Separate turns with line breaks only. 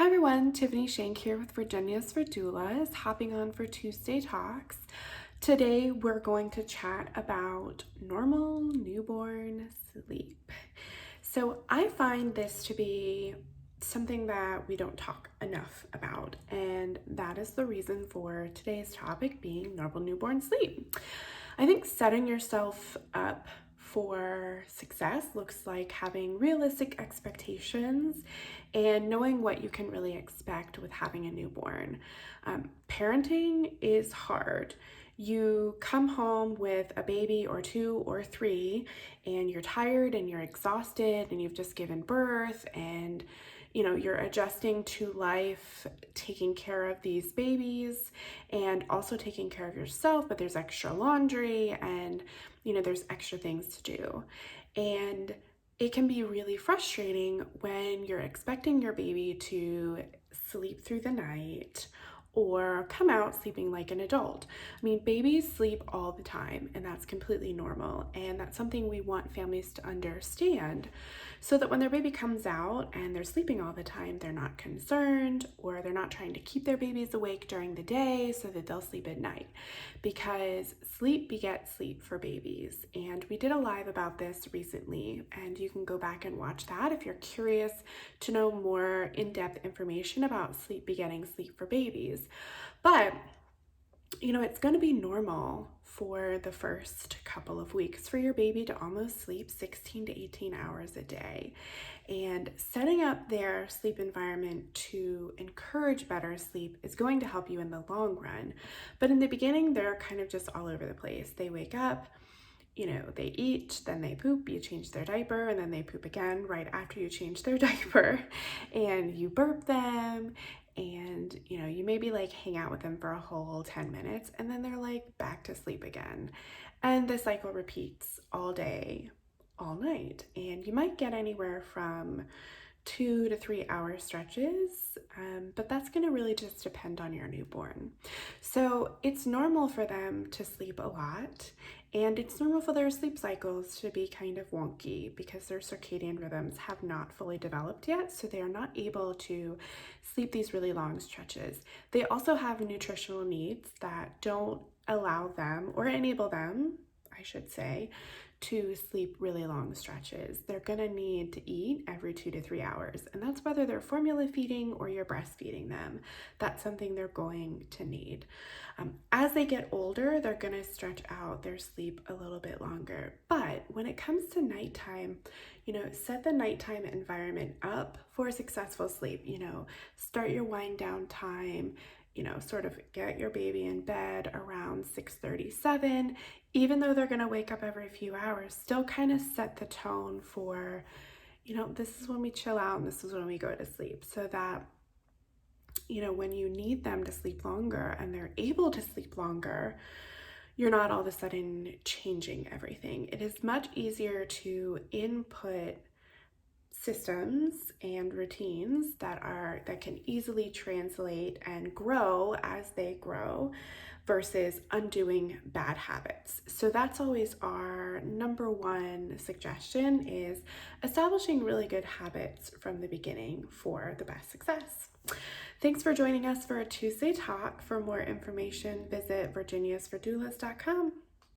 Hi everyone, Tiffany Shank here with Virginia's for Doulas, hopping on for Tuesday Talks. Today we're going to chat about normal newborn sleep. So I find this to be something that we don't talk enough about, and that is the reason for today's topic being normal newborn sleep. I think setting yourself up for success looks like having realistic expectations and knowing what you can really expect with having a newborn. Parenting is hard. You come home with a baby or two or three, and you're tired and you're exhausted, and you've just given birth, and you're adjusting to life, taking care of these babies and also taking care of yourself, but there's extra laundry and there's extra things to do. And it can be really frustrating when you're expecting your baby to sleep through the night or come out sleeping like an adult. I mean, babies sleep all the time, and that's completely normal. And that's something we want families to understand so that when their baby comes out and they're sleeping all the time, they're not concerned, or they're not trying to keep their babies awake during the day so that they'll sleep at night. Because sleep begets sleep for babies. And we did a live about this recently, and you can go back and watch that if you're curious to know more in-depth information about sleep begetting sleep for babies. But it's going to be normal for the first couple of weeks for your baby to almost sleep 16 to 18 hours a day. And setting up their sleep environment to encourage better sleep is going to help you in the long run. But in the beginning, they're kind of just all over the place. They wake up, they eat, then they poop, you change their diaper, and then they poop again right after you change their diaper, and you burp them, and you maybe like hang out with them for a whole 10 minutes, and then they're like back to sleep again. And the cycle repeats all day, all night, and you might get anywhere from 2 to 3 hour stretches, but that's going to really just depend on your newborn. So it's normal for them to sleep a lot, and it's normal for their sleep cycles to be kind of wonky because their circadian rhythms have not fully developed yet, so they are not able to sleep these really long stretches. They also have nutritional needs that don't allow them or enable them, I should say, to sleep really long stretches. They're gonna need to eat every 2 to 3 hours, and that's whether they're formula feeding or you're breastfeeding them. That's something they're going to need. As they get older, they're gonna stretch out their sleep a little bit longer. But when it comes to nighttime, set the nighttime environment up for successful sleep. Start your wind down time, sort of get your baby in bed around 6:37, even though they're going to wake up every few hours, still kind of set the tone for, this is when we chill out and this is when we go to sleep, so that, when you need them to sleep longer and they're able to sleep longer, you're not all of a sudden changing everything. It is much easier to input systems and routines that can easily translate and grow as they grow versus undoing bad habits. So that's always our number one suggestion, is establishing really good habits from the beginning for the best success. Thanks for joining us for a Tuesday Talk. For more information, visit virginiasfordoulas.com.